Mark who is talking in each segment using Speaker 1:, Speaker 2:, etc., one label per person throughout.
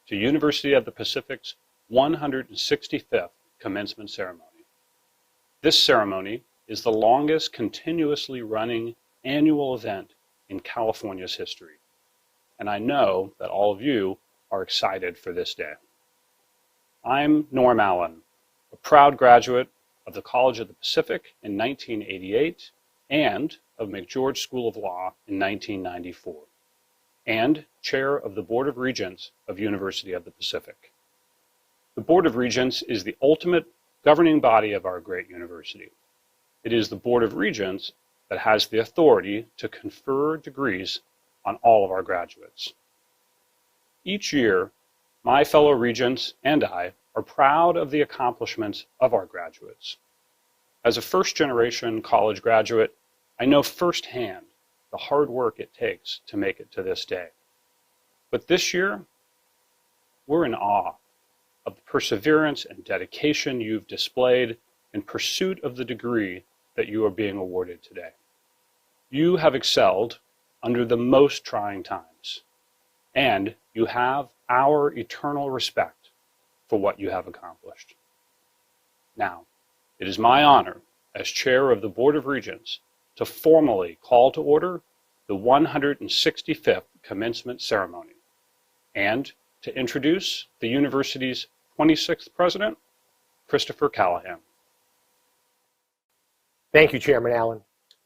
Speaker 1: to University of the Pacific's 165th commencement ceremony. This ceremony is the longest continuously running annual event in California's history, and I know that all of you are excited for this day. I'm Norm Allen, a proud graduate of the College of the Pacific in 1988 and of McGeorge School of Law in 1994, and chair of the Board of Regents of University of the Pacific. The Board of Regents is the ultimate governing body of our great university. It is the Board of Regents that has the authority to confer degrees on all of our graduates. Each year, my fellow regents and I are proud of the accomplishments of our graduates. As a first-generation college graduate, I know firsthand the hard work it takes to make it to this day. But this year, we're in awe of the perseverance and dedication you've displayed in pursuit of the degree that you are being awarded today. You have excelled under the most trying times, and you have our eternal respect for what you have accomplished. Now, it is my honor as chair of the Board of Regents to formally call to order the 165th commencement ceremony and to introduce the university's 26th president, Christopher Callahan.
Speaker 2: Thank you, Chairman Allen.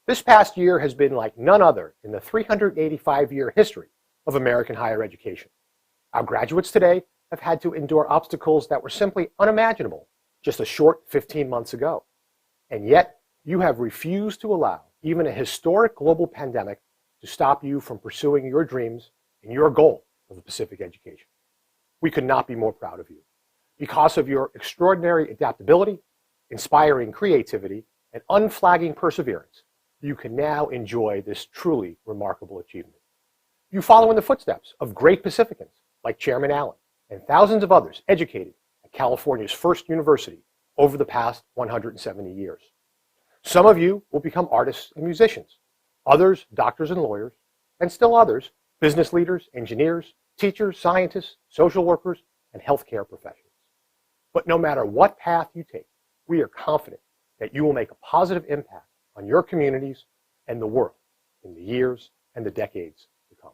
Speaker 2: This past year has been like none other in the 385-year history of American higher education. Our graduates today have had to endure obstacles that were simply unimaginable just a short 15 months ago. And yet, you have refused to allow even a historic global pandemic to stop you from pursuing your dreams and your goal of a Pacific education. We could not be more proud of you. Because of your extraordinary adaptability, inspiring creativity, and unflagging perseverance, you can now enjoy this truly remarkable achievement. You follow in the footsteps of great Pacificans like Chairman Allen and thousands of others educated at California's first university over the past 170 years. Some of you will become artists and musicians, others doctors and lawyers, and still others business leaders, engineers, teachers, scientists, social workers, and healthcare professionals. But no matter what path you take, we are confident that you will make a positive impact on your communities and the world in the years and the decades to come.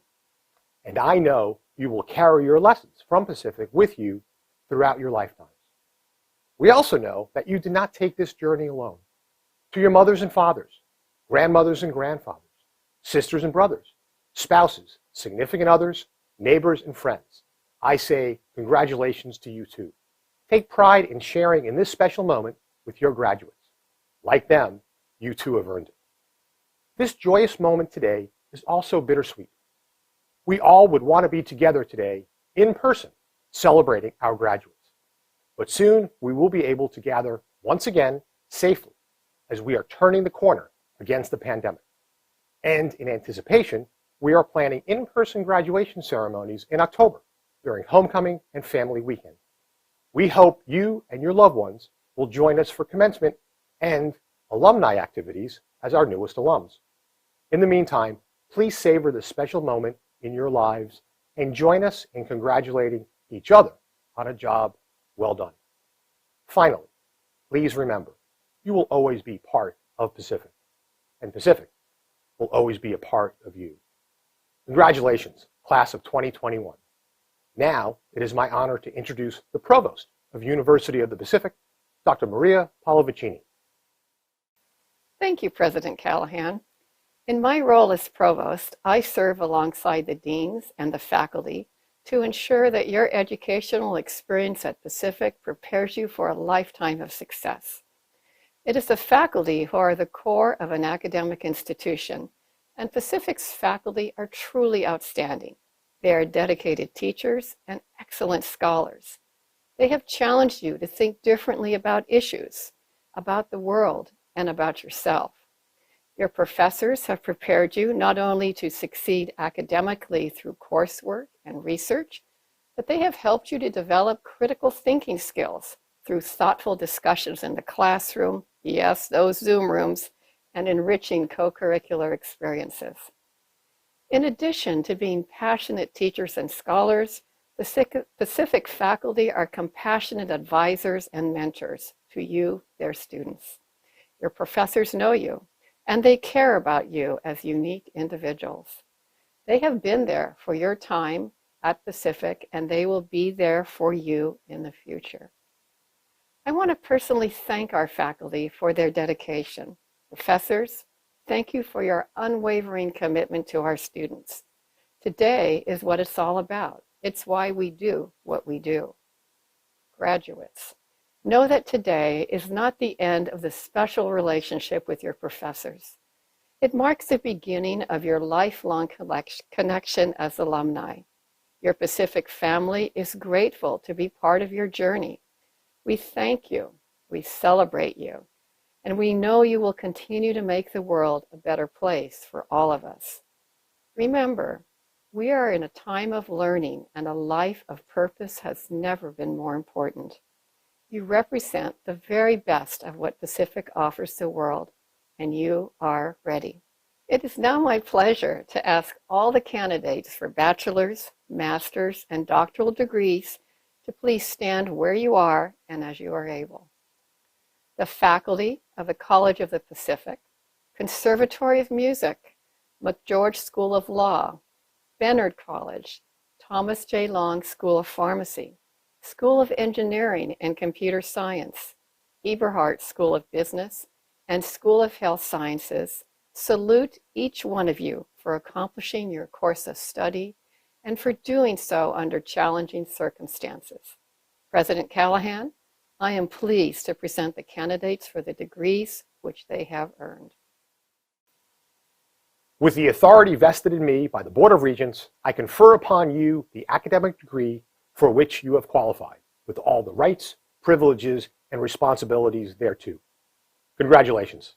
Speaker 2: And I know you will carry your lessons from Pacific with you throughout your lifetimes. We also know that you did not take this journey alone. To your mothers and fathers, grandmothers and grandfathers, sisters and brothers, spouses, significant others, neighbors and friends, I say congratulations to you too. Take pride in sharing in this special moment with your graduates. Like them, you too have earned it. This joyous moment today is also bittersweet. We all would want to be together today in person celebrating our graduates. But soon we will be able to gather once again safely as we are turning the corner against the pandemic. And in anticipation, we are planning in-person graduation ceremonies in October during homecoming and family weekend. We hope you and your loved ones will join us for commencement and alumni activities as our newest alums. In the meantime, please savor this special moment in your lives and join us in congratulating each other on a job well done. Finally, please remember, you will always be part of Pacific, and Pacific will always be a part of you. Congratulations, class of 2021. Now, it is my honor to introduce the Provost of University of the Pacific, Dr. Maria Pallavicini.
Speaker 3: Thank you, President Callahan. In my role as Provost, I serve alongside the deans and the faculty to ensure that your educational experience at Pacific prepares you for a lifetime of success. It is the faculty who are the core of an academic institution, and Pacific's faculty are truly outstanding. They are dedicated teachers and excellent scholars. They have challenged you to think differently about issues, about the world, and about yourself. Your professors have prepared you not only to succeed academically through coursework and research, but they have helped you to develop critical thinking skills through thoughtful discussions in the classroom, yes, those Zoom rooms, and enriching co-curricular experiences. In addition to being passionate teachers and scholars, The Pacific faculty are compassionate advisors and mentors to you, their students. Your professors know you, and they care about you as unique individuals. They have been there for your time at Pacific, and they will be there for you in the future. I want to personally thank our faculty for their dedication. Professors, thank you for your unwavering commitment to our students. Today is what it's all about. It's why we do what we do. Graduates, know that today is not the end of the special relationship with your professors. It marks the beginning of your lifelong connection as alumni. Your Pacific family is grateful to be part of your journey. We thank you, we celebrate you, and we know you will continue to make the world a better place for all of us. Remember, we are in a time of learning, and a life of purpose has never been more important. You represent the very best of what Pacific offers the world, and you are ready. It is now my pleasure to ask all the candidates for bachelor's, master's, and doctoral degrees to please stand where you are and as you are able. The faculty of the College of the Pacific, Conservatory of Music, McGeorge School of Law, Bennard College, Thomas J. Long School of Pharmacy, School of Engineering and Computer Science, Eberhart School of Business, and School of Health Sciences salute each one of you for accomplishing your course of study and for doing so under challenging circumstances. President Callahan, I am pleased to present the candidates for the degrees which they have earned.
Speaker 2: With the authority vested in me by the Board of Regents, I confer upon you the academic degree for which you have qualified, with all the rights, privileges, and responsibilities thereto. Congratulations.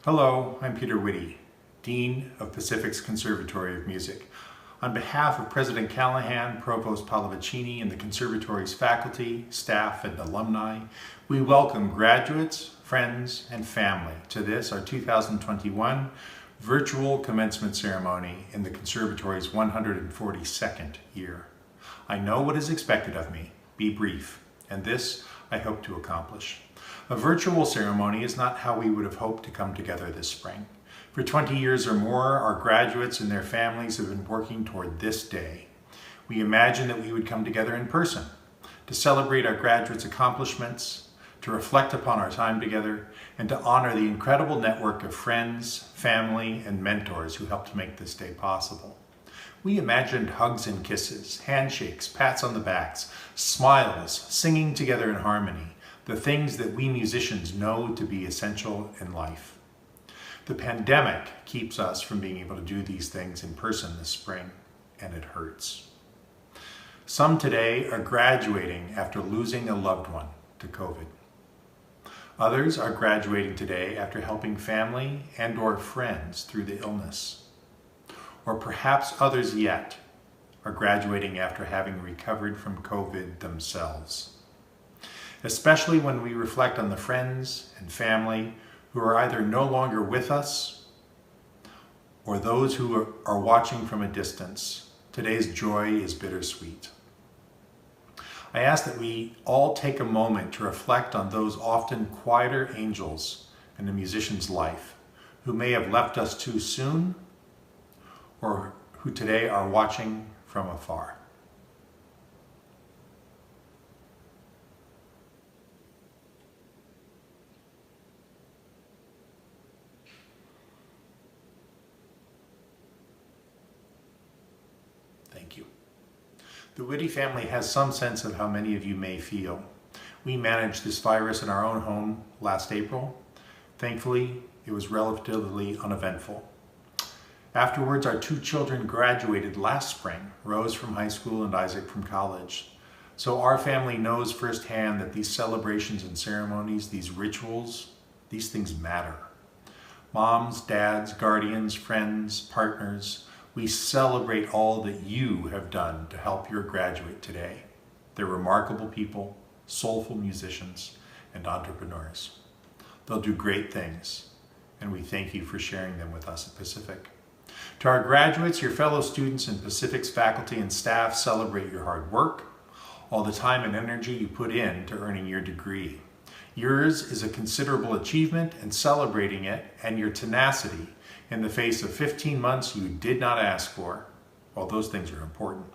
Speaker 4: Hello, I'm Peter Whitty, Dean of Pacific's Conservatory of Music. On behalf of President Callahan, Provost Pallavicini, and the Conservatory's faculty, staff, and alumni, we welcome graduates, friends, and family to this, our 2021 virtual commencement ceremony in the Conservatory's 142nd year. I know what is expected of me. Be brief, and this I hope to accomplish. A virtual ceremony is not how we would have hoped to come together this spring. For 20 years or more, our graduates and their families have been working toward this day. We imagined that we would come together in person to celebrate our graduates' accomplishments, to reflect upon our time together, and to honor the incredible network of friends, family, and mentors who helped make this day possible. We imagined hugs and kisses, handshakes, pats on the backs, smiles, singing together in harmony, the things that we musicians know to be essential in life. The pandemic keeps us from being able to do these things in person this spring, and it hurts. Some today are graduating after losing a loved one to COVID. Others are graduating today after helping family and/or friends through the illness. Or perhaps others yet are graduating after having recovered from COVID themselves. Especially when we reflect on the friends and family who are either no longer with us or those who are watching from a distance, today's joy is bittersweet. I ask that we all take a moment to reflect on those often quieter angels in a musician's life who may have left us too soon or who today are watching from afar. Thank you. The Whitty family has some sense of how many of you may feel. We managed this virus in our own home last April. Thankfully, it was relatively uneventful. Afterwards, our 2 children graduated last spring, Rose from high school and Isaac from college. So our family knows firsthand that these celebrations and ceremonies, these rituals, these things matter. Moms, dads, guardians, friends, partners, we celebrate all that you have done to help your graduate today. They're remarkable people, soulful musicians, and entrepreneurs. They'll do great things, and we thank you for sharing them with us at Pacific. To our graduates, your fellow students, and Pacific's faculty and staff celebrate your hard work, all the time and energy you put in to earning your degree. Yours is a considerable achievement, and celebrating it and your tenacity in the face of 15 months you did not ask for. Well, those things are important.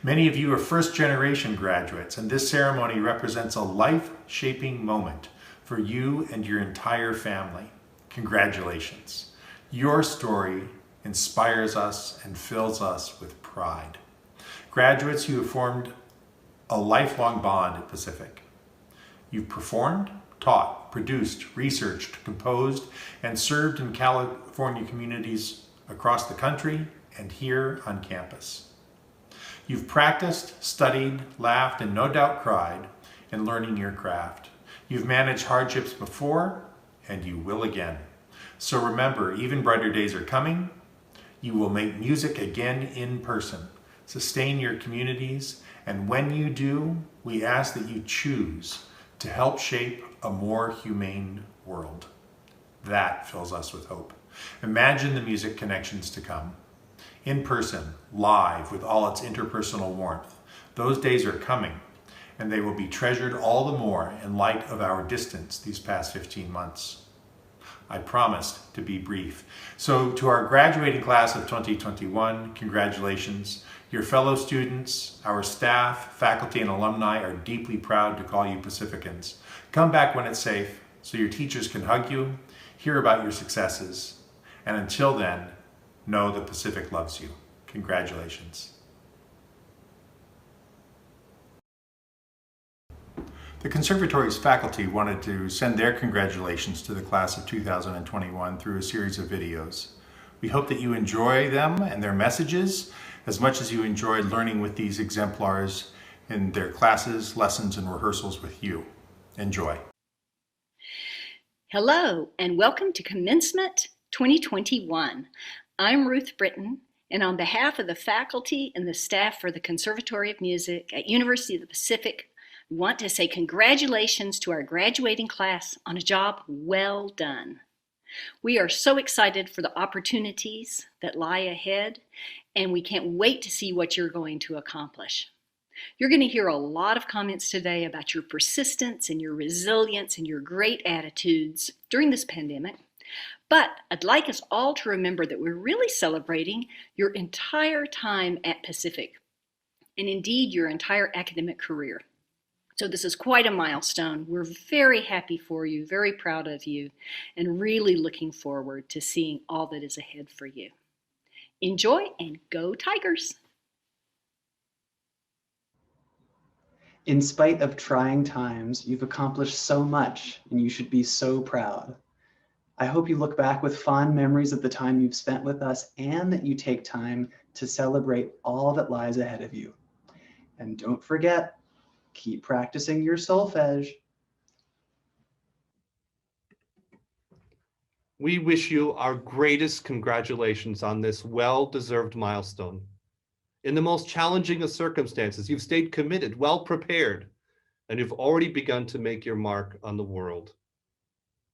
Speaker 4: Many of you are first-generation graduates, and this ceremony represents a life-shaping moment for you and your entire family. Congratulations. Your story inspires us and fills us with pride. Graduates, you have formed a lifelong bond at Pacific. You've performed, taught, produced, researched, composed, and served in California communities across the country and here on campus. You've practiced, studied, laughed, and no doubt cried in learning your craft. You've managed hardships before, and you will again. So remember, even brighter days are coming. You will make music again in person, sustain your communities, and when you do, we ask that you choose to help shape a more humane world. That fills us with hope. Imagine the music connections to come. In person, live, with all its interpersonal warmth. Those days are coming, and they will be treasured all the more in light of our distance these past 15 months. I promised to be brief. So to our graduating class of 2021, congratulations. Your fellow students, our staff, faculty, and alumni are deeply proud to call you Pacificans. Come back when it's safe so your teachers can hug you, hear about your successes, and until then, know the Pacific loves you. Congratulations. The Conservatory's faculty wanted to send their congratulations to the class of 2021 through a series of videos. We hope that you enjoy them and their messages as much as you enjoyed learning with these exemplars in their classes, lessons, and rehearsals with you. Enjoy.
Speaker 5: Hello, and welcome to Commencement 2021. I'm Ruth Britton, and on behalf of the faculty and the staff for the Conservatory of Music at University of the Pacific, we want to say congratulations to our graduating class on a job well done. We are so excited for the opportunities that lie ahead, and we can't wait to see what you're going to accomplish. You're going to hear a lot of comments today about your persistence and your resilience and your great attitudes during this pandemic. But I'd like us all to remember that we're really celebrating your entire time at Pacific, and indeed your entire academic career. So this is quite a milestone. We're very happy for you, very proud of you, and really looking forward to seeing all that is ahead for you. Enjoy and go Tigers!
Speaker 6: In spite of trying times, you've accomplished so much, and you should be so proud. I hope you look back with fond memories of the time you've spent with us, and that you take time to celebrate all that lies ahead of you. And don't forget, keep practicing your solfege.
Speaker 7: We wish you our greatest congratulations on this well-deserved milestone. In the most challenging of circumstances, you've stayed committed, well prepared, and you've already begun to make your mark on the world.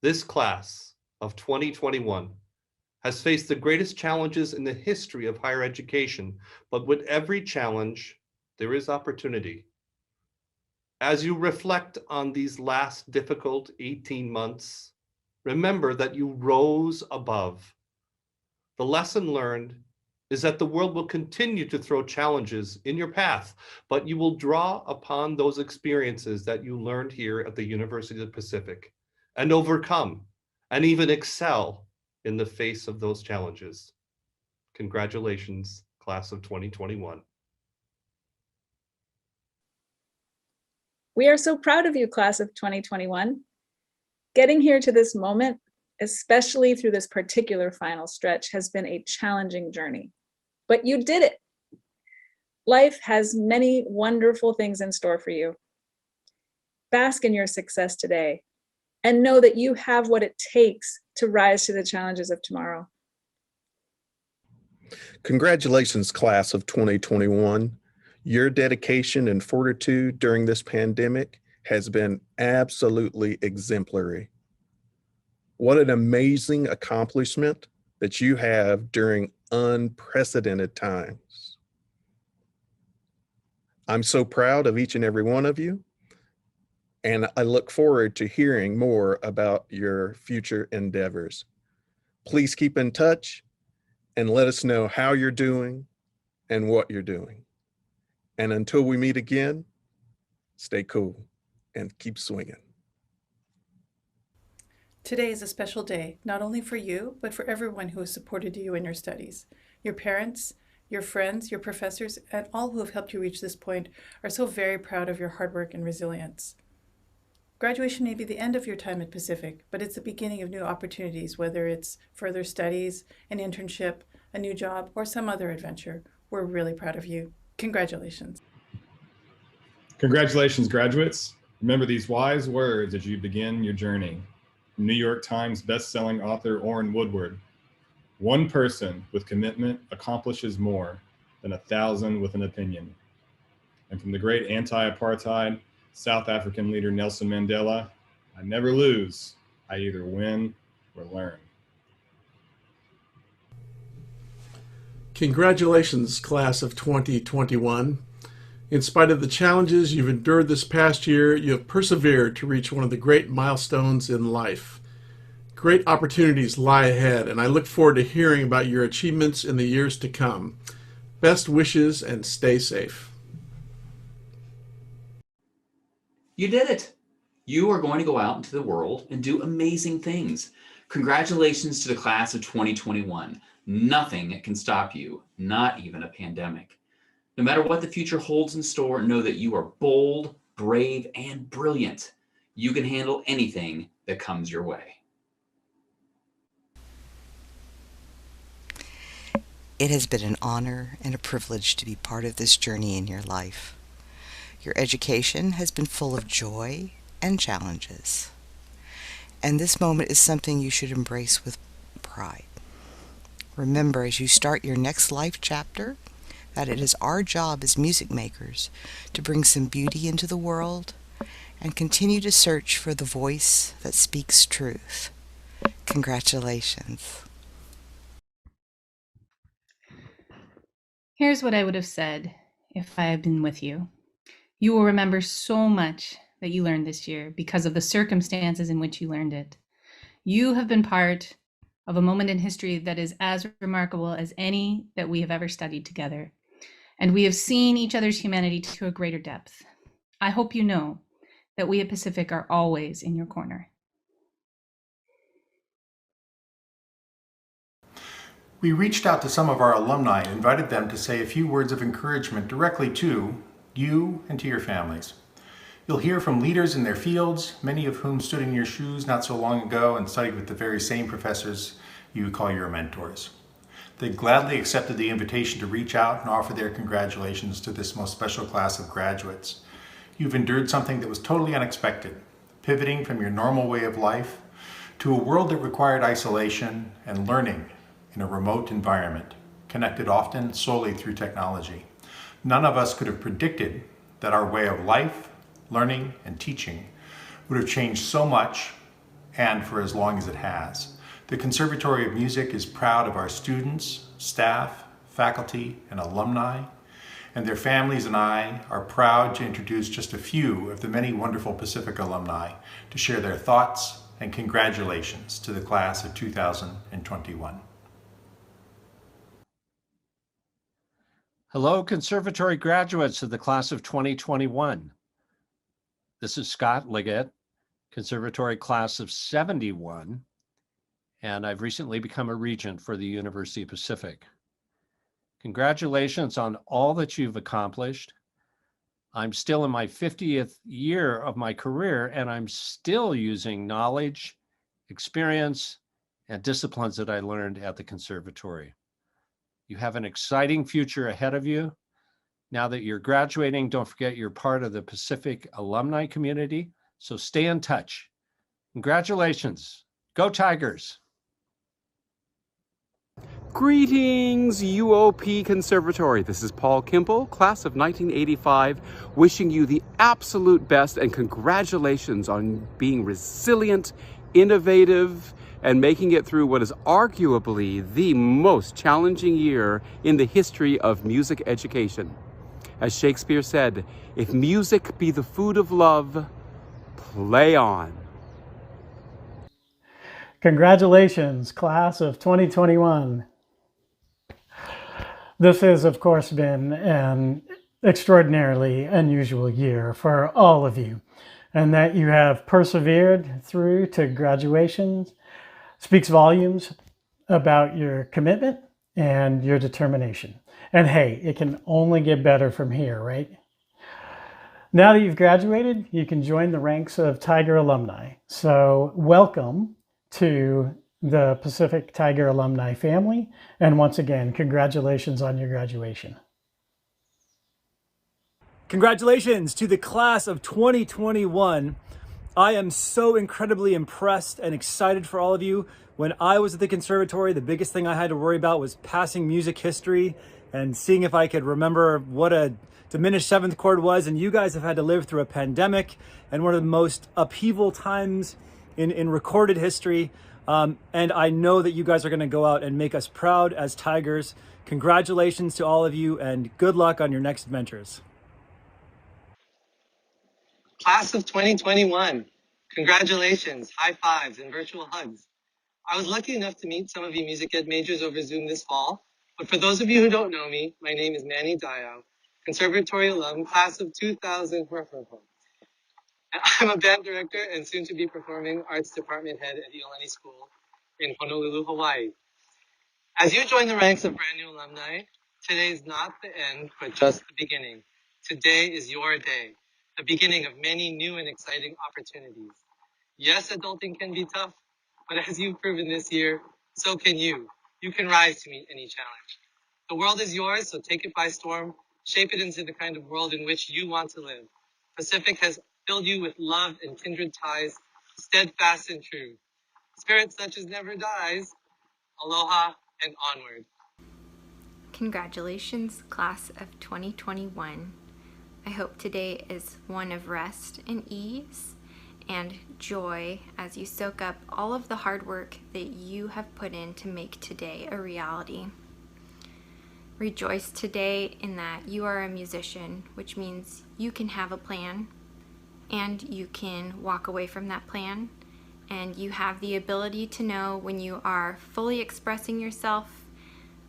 Speaker 7: This class of 2021 has faced the greatest challenges in the history of higher education, but with every challenge, there is opportunity. As you reflect on these last difficult 18 months, remember that you rose above. The lesson learned is that the world will continue to throw challenges in your path, but you will draw upon those experiences that you learned here at the University of the Pacific and overcome and even excel in the face of those challenges. Congratulations, class of 2021.
Speaker 8: We are so proud of you, class of 2021. Getting here to this moment, especially through this particular final stretch, has been a challenging journey, but you did it. Life has many wonderful things in store for you. Bask in your success today and know that you have what it takes to rise to the challenges of tomorrow.
Speaker 9: Congratulations, class of 2021. Your dedication and fortitude during this pandemic has been absolutely exemplary. What an amazing accomplishment that you have during unprecedented times. I'm so proud of each and every one of you, and I look forward to hearing more about your future endeavors. Please keep in touch and let us know how you're doing and what you're doing. And until we meet again, stay cool and keep swinging.
Speaker 10: Today is a special day, not only for you, but for everyone who has supported you in your studies. Your parents, your friends, your professors, and all who have helped you reach this point are so very proud of your hard work and resilience. Graduation may be the end of your time at Pacific, but it's the beginning of new opportunities, whether it's further studies, an internship, a new job, or some other adventure. We're really proud of you. Congratulations.
Speaker 11: Congratulations, graduates. Remember these wise words as you begin your journey. From New York Times bestselling author Orrin Woodward, one person with commitment accomplishes more than 1,000 with an opinion. And from the great anti-apartheid South African leader Nelson Mandela, I never lose, I either win or learn.
Speaker 12: Congratulations, class of 2021. In spite of the challenges you've endured this past year, you have persevered to reach one of the great milestones in life. Great opportunities lie ahead, and I look forward to hearing about your achievements in the years to come. Best wishes and stay safe.
Speaker 13: You did it. You are going to go out into the world and do amazing things. Congratulations to the class of 2021. Nothing can stop you, not even a pandemic. No matter what the future holds in store, know that you are bold, brave, and brilliant. You can handle anything that comes your way.
Speaker 14: It has been an honor and a privilege to be part of this journey in your life. Your education has been full of joy and challenges. And this moment is something you should embrace with pride. Remember, as you start your next life chapter, that it is our job as music makers to bring some beauty into the world and continue to search for the voice that speaks truth. Congratulations.
Speaker 15: Here's what I would have said if I had been with you. You will remember so much that you learned this year because of the circumstances in which you learned it. You have been part of a moment in history that is as remarkable as any that we have ever studied together. And we have seen each other's humanity to a greater depth. I hope you know that we at Pacific are always in your corner.
Speaker 4: We reached out to some of our alumni and invited them to say a few words of encouragement directly to you and to your families. You'll hear from leaders in their fields, many of whom stood in your shoes not so long ago and studied with the very same professors you call your mentors. They gladly accepted the invitation to reach out and offer their congratulations to this most special class of graduates. You've endured something that was totally unexpected, pivoting from your normal way of life to a world that required isolation and learning in a remote environment, connected often solely through technology. None of us could have predicted that our way of life, learning, and teaching would have changed so much and for as long as it has. The Conservatory of Music is proud of our students, staff, faculty, and alumni, and their families and I are proud to introduce just a few of the many wonderful Pacific alumni to share their thoughts and congratulations to the class of 2021.
Speaker 16: Hello, Conservatory graduates of the class of 2021. This is Scott Liggett, Conservatory class of 71, and I've recently become a regent for the University of Pacific. Congratulations on all that you've accomplished. I'm still in my 50th year of my career, and I'm still using knowledge, experience, and disciplines that I learned at the Conservatory. You have an exciting future ahead of you. Now that you're graduating, don't forget you're part of the Pacific alumni community, so stay in touch. Congratulations. Go Tigers.
Speaker 17: Greetings, UOP Conservatory. This is Paul Kimple, class of 1985, wishing you the absolute best and congratulations on being resilient, innovative, and making it through what is arguably the most challenging year in the history of music education. As Shakespeare said, if music be the food of love, play on.
Speaker 18: Congratulations, class of 2021. This has, of course, been an extraordinarily unusual year for all of you, and that you have persevered through to graduation speaks volumes about your commitment and your determination. And hey, it can only get better from here, right? Now that you've graduated, you can join the ranks of Tiger alumni. So welcome to the Pacific Tiger alumni family. And once again, congratulations on your graduation.
Speaker 19: Congratulations to the class of 2021. I am so incredibly impressed and excited for all of you. When I was at the Conservatory, the biggest thing I had to worry about was passing music history and seeing if I could remember what a diminished seventh chord was. And you guys have had to live through a pandemic and one of the most upheaval times in recorded history. And I know that you guys are going to go out and make us proud as Tigers. Congratulations to all of you and good luck on your next ventures.
Speaker 20: Class of 2021, congratulations, high fives, and virtual hugs. I was lucky enough to meet some of you music ed majors over Zoom this fall, but for those of you who don't know me, my name is Manny Diao, Conservatory alum, class of 2000. I'm a band director and soon to be performing arts department head at Elahi School in Honolulu, Hawaii. As you join the ranks of brand new alumni, today is not the end, but just the beginning. Today is your day, the beginning of many new and exciting opportunities. Yes, adulting can be tough, but as you've proven this year, so can you. You can rise to meet any challenge. The world is yours, so take it by storm, shape it into the kind of world in which you want to live. Pacific has filled you with love and kindred ties, steadfast and true. Spirit such as never dies. Aloha and onward.
Speaker 21: Congratulations, class of 2021. I hope today is one of rest and ease and joy as you soak up all of the hard work that you have put in to make today a reality. Rejoice today in that you are a musician, which means you can have a plan and you can walk away from that plan, and you have the ability to know when you are fully expressing yourself,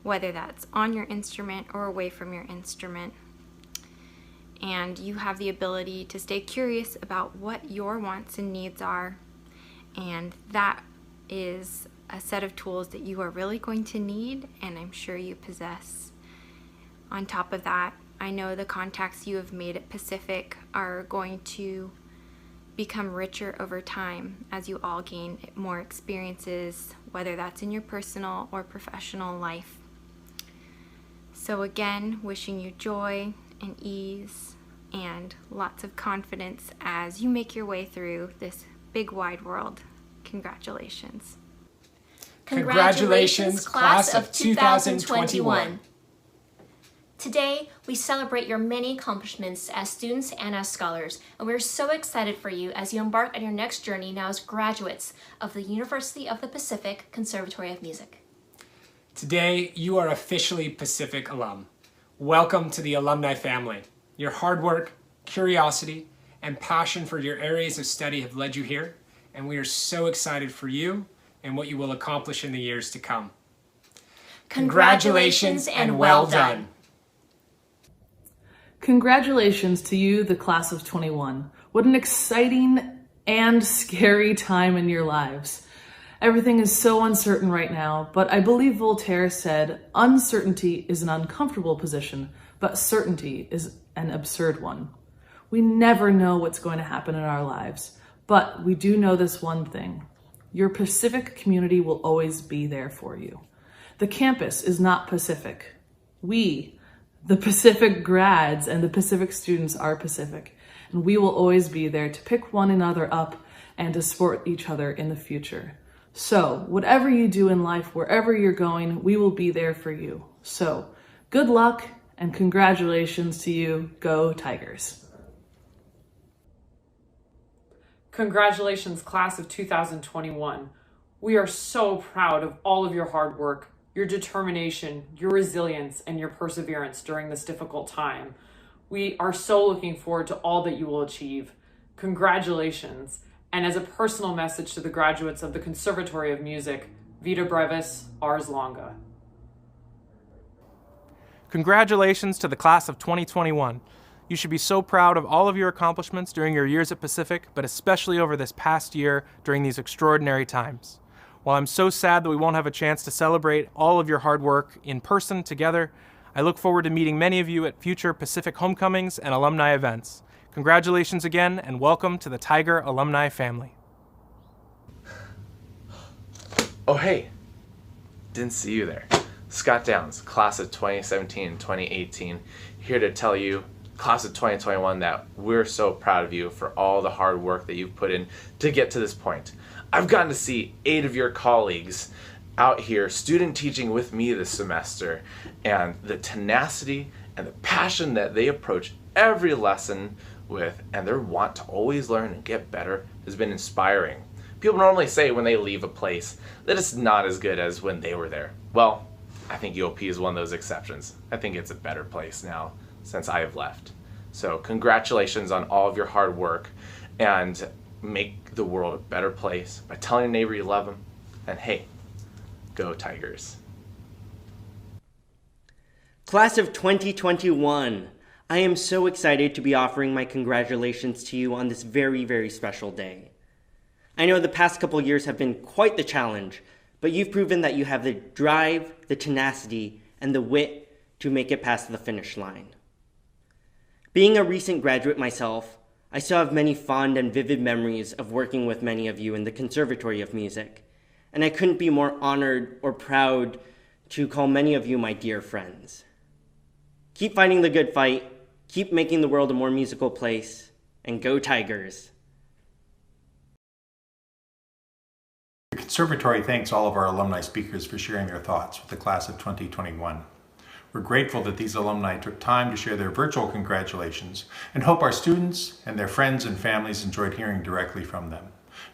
Speaker 21: whether that's on your instrument or away from your instrument. And you have the ability to stay curious about what your wants and needs are, and that is a set of tools that you are really going to need, and I'm sure you possess. On top of that, I know the contacts you have made at Pacific are going to become richer over time as you all gain more experiences, whether that's in your personal or professional life. So again, wishing you joy and ease and lots of confidence as you make your way through this big wide world. Congratulations.
Speaker 22: Congratulations, class of 2021. Today, we celebrate your many accomplishments as students and as scholars, and we're so excited for you as you embark on your next journey now as graduates of the University of the Pacific Conservatory of Music.
Speaker 23: Today, you are officially Pacific alum. Welcome to the alumni family. Your hard work, curiosity, and passion for your areas of study have led you here, and we are so excited for you and what you will accomplish in the years to come. Congratulations and well done.
Speaker 24: Congratulations to you, the class of 21. What an exciting and scary time in your lives. Everything is so uncertain right now, but I believe Voltaire said, uncertainty is an uncomfortable position, but certainty is an absurd one. We never know what's going to happen in our lives, but we do know this one thing. Your Pacific community will always be there for you. The campus is not Pacific. We, the Pacific grads and the Pacific students, are Pacific, and we will always be there to pick one another up and to support each other in the future. So, whatever you do in life, wherever you're going, we will be there for you. So, good luck and congratulations to you. Go Tigers.
Speaker 1: Congratulations, class of 2021. We are so proud of all of your hard work, your determination, your resilience, and your perseverance during this difficult time. We are so looking forward to all that you will achieve. Congratulations. And as a personal message to the graduates of the Conservatory of Music, Vita Brevis, Ars Longa.
Speaker 2: Congratulations to the class of 2021. You should be so proud of all of your accomplishments during your years at Pacific, but especially over this past year during these extraordinary times. While I'm so sad that we won't have a chance to celebrate all of your hard work in person together, I look forward to meeting many of you at future Pacific homecomings and alumni events. Congratulations again, and welcome to the Tiger alumni family.
Speaker 3: Oh, hey, didn't see you there. Scott Downs, class of 2017 and 2018, here to tell you, class of 2021, that we're so proud of you for all the hard work that you've put in to get to this point. I've gotten to see 8 of your colleagues out here student teaching with me this semester, and the tenacity and the passion that they approach every lesson with, and their want to always learn and get better, has been inspiring. People normally say when they leave a place that it's not as good as when they were there. Well, I think UOP is one of those exceptions. I think it's a better place now since I have left. So congratulations on all of your hard work, and make the world a better place by telling your neighbor you love them, and hey, go Tigers.
Speaker 5: Class of 2021, I am so excited to be offering my congratulations to you on this very, very special day. I know the past couple years have been quite the challenge, but you've proven that you have the drive, the tenacity, and the wit to make it past the finish line. Being a recent graduate myself, I still have many fond and vivid memories of working with many of you in the Conservatory of Music, and I couldn't be more honored or proud to call many of you my dear friends. Keep fighting the good fight, keep making the world a more musical place, and go Tigers.
Speaker 4: The Conservatory thanks all of our alumni speakers for sharing their thoughts with the class of 2021. We're grateful that these alumni took time to share their virtual congratulations, and hope our students and their friends and families enjoyed hearing directly from them.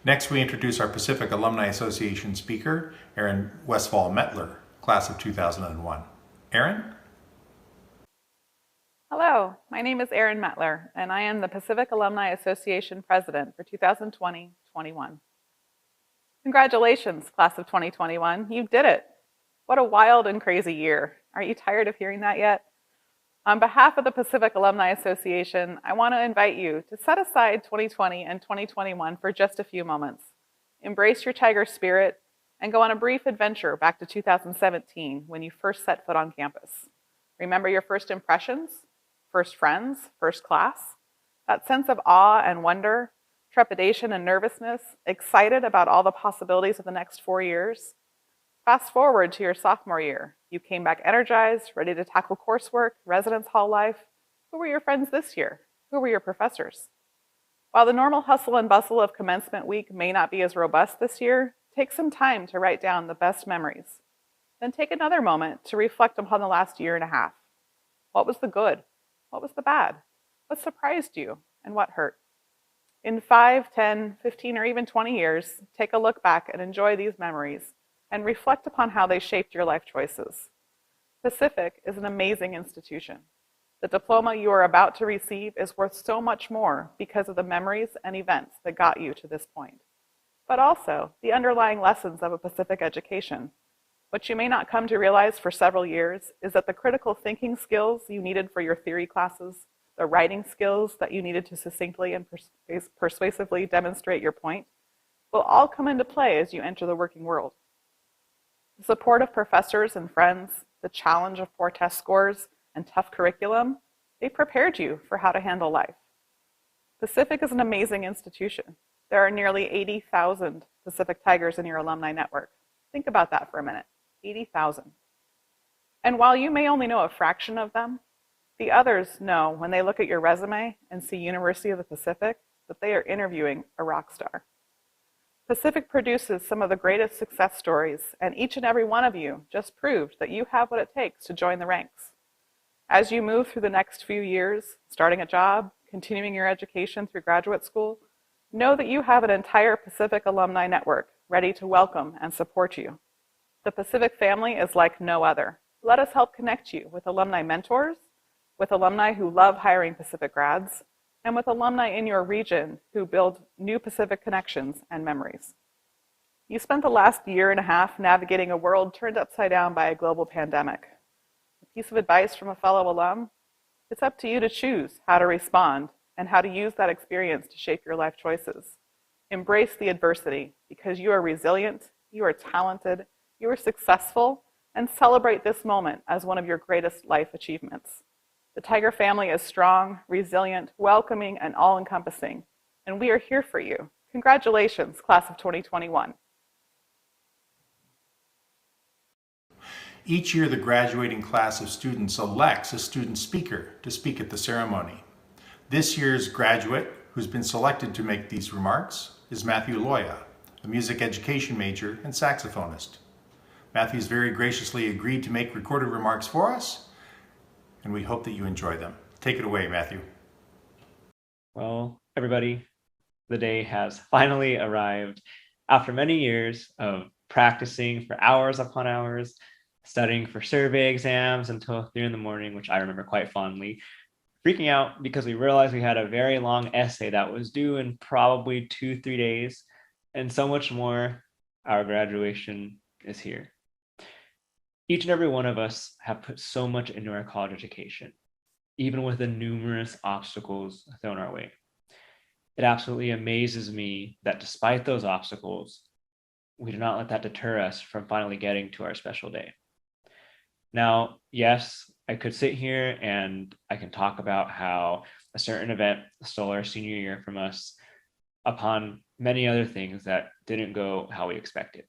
Speaker 4: Next, we introduce our Pacific Alumni Association speaker, Erin Westfall-Mettler, class of 2001. Erin?
Speaker 25: Hello, my name is Erin Mettler, and I am the Pacific Alumni Association President for 2020-21. Congratulations, class of 2021. You did it. What a wild and crazy year. Aren't you tired of hearing that yet? On behalf of the Pacific Alumni Association, I want to invite you to set aside 2020 and 2021 for just a few moments. Embrace your Tiger spirit and go on a brief adventure back to 2017 when you first set foot on campus. Remember your first impressions, first friends, first class? That sense of awe and wonder, trepidation and nervousness, excited about all the possibilities of the next 4 years? Fast forward to your sophomore year. You came back energized, ready to tackle coursework, residence hall life. Who were your friends this year? Who were your professors? While the normal hustle and bustle of commencement week may not be as robust this year, take some time to write down the best memories. Then take another moment to reflect upon the last year and a half. What was the good? What was the bad? What surprised you and what hurt? In 5, 10, 15, or even 20 years, take a look back and enjoy these memories and reflect upon how they shaped your life choices. Pacific is an amazing institution. The diploma you are about to receive is worth so much more because of the memories and events that got you to this point, but also the underlying lessons of a Pacific education. What you may not come to realize for several years is that the critical thinking skills you needed for your theory classes, the writing skills that you needed to succinctly and persuasively demonstrate your point, will all come into play as you enter the working world. The support of professors and friends, the challenge of poor test scores, and tough curriculum, they prepared you for how to handle life. Pacific is an amazing institution. There are nearly 80,000 Pacific Tigers in your alumni network. Think about that for a minute, 80,000. And while you may only know a fraction of them, the others know when they look at your resume and see University of the Pacific that they are interviewing a rock star. Pacific produces some of the greatest success stories, and each and every one of you just proved that you have what it takes to join the ranks. As you move through the next few years, starting a job, continuing your education through graduate school, know that you have an entire Pacific alumni network ready to welcome and support you. The Pacific family is like no other. Let us help connect you with alumni mentors, with alumni who love hiring Pacific grads, and with alumni in your region who build new Pacific connections and memories. You spent the last year and a half navigating a world turned upside down by a global pandemic. A piece of advice from a fellow alum: it's up to you to choose how to respond and how to use that experience to shape your life choices. Embrace the adversity because you are resilient, you are talented, you are successful, and celebrate this moment as one of your greatest life achievements. The Tiger family is strong, resilient, welcoming, and all-encompassing, and we are here for you. Congratulations, class of 2021.
Speaker 4: Each year, the graduating class of students elects a student speaker to speak at the ceremony. This year's graduate, who's been selected to make these remarks, is Matthew Loya, a music education major and saxophonist. Matthew's very graciously agreed to make recorded remarks for us, and we hope that you enjoy them. Take it away, Matthew.
Speaker 6: Well, everybody, the day has finally arrived. After many years of practicing for hours upon hours, studying for survey exams until 3 in the morning, which I remember quite fondly, freaking out because we realized we had a very long essay that was due in probably 2-3 days, and so much more, our graduation is here. Each and every one of us have put so much into our college education, even with the numerous obstacles thrown our way. It absolutely amazes me that despite those obstacles, we do not let that deter us from finally getting to our special day. Now, yes, I could sit here and I can talk about how a certain event stole our senior year from us upon many other things that didn't go how we expected.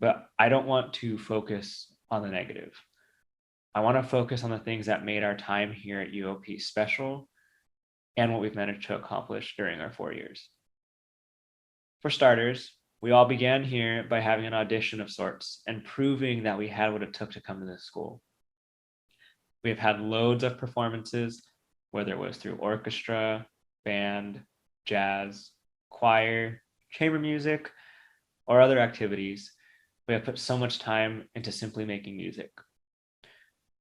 Speaker 6: But I don't want to focus on the negative. I want to focus on the things that made our time here at UOP special and what we've managed to accomplish during our 4 years. For starters, we all began here by having an audition of sorts and proving that we had what it took to come to this school. We have had loads of performances, whether it was through orchestra, band, jazz, choir, chamber music, or other activities. We have put so much time into simply making music.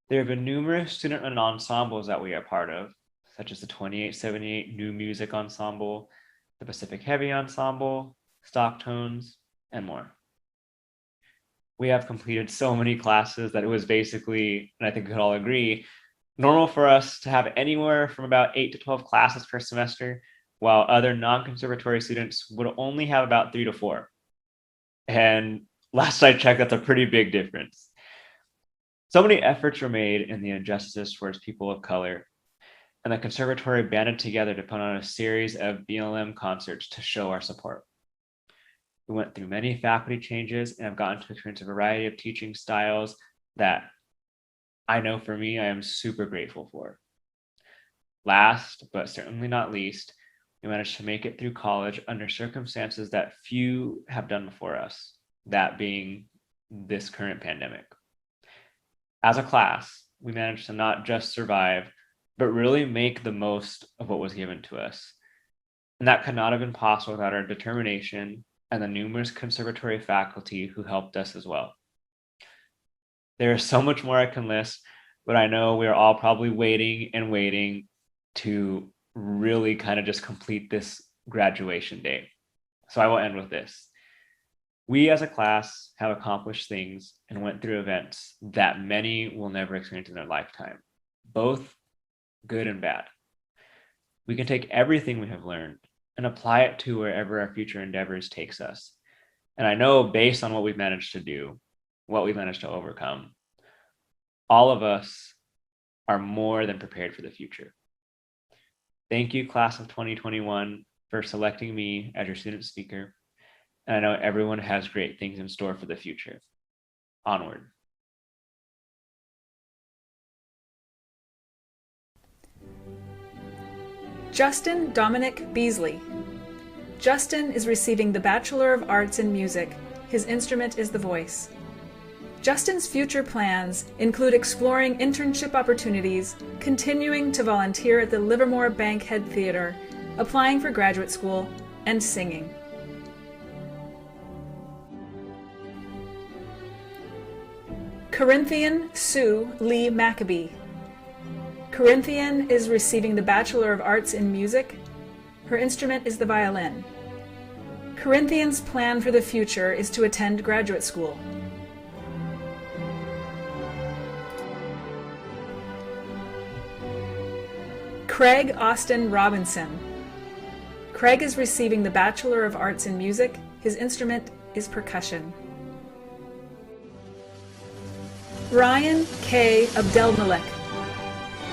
Speaker 6: There have been numerous student and ensembles that we are part of, such as the 2878 New Music Ensemble, the Pacific Heavy Ensemble, Stock Tones, and more. We have completed so many classes that it was basically, and I think we could all agree, normal for us to have anywhere from about 8 to 12 classes per semester, while other non-conservatory students would only have about 3 to 4. And last I checked, that's a pretty big difference. So many efforts were made in the injustices towards people of color, and the conservatory banded together to put on a series of BLM concerts to show our support. We went through many faculty changes and have gotten to experience a variety of teaching styles that I know for me, I am super grateful for. Last, but certainly not least, we managed to make it through college under circumstances that few have done before us, that being this current pandemic. As a class, we managed to not just survive, but really make the most of what was given to us. And that could not have been possible without our determination and the numerous conservatory faculty who helped us as well. There is so much more I can list, but I know we are all probably waiting to really kind of just complete this graduation day. So I will end with this. We as a class have accomplished things and went through events that many will never experience in their lifetime, both good and bad. We can take everything we have learned and apply it to wherever our future endeavors takes us. And I know based on what we've managed to do, what we've managed to overcome, all of us are more than prepared for the future. Thank you, class of 2021, for selecting me as your student speaker. And I know everyone has great things in store for the future. Onward.
Speaker 7: Justin Dominic Beasley. Justin is receiving the Bachelor of Arts in Music. His instrument is the voice. Justin's future plans include exploring internship opportunities, continuing to volunteer at the Livermore Bankhead Theater, applying for graduate school, and singing. Corinthian Sue Lee Machabie. Corinthian is receiving the Bachelor of Arts in Music. Her instrument is the violin. Corinthian's plan for the future is to attend graduate school. Craig Austin Robinson. Craig is receiving the Bachelor of Arts in Music. His instrument is percussion. Ryan K. Abdelmalek.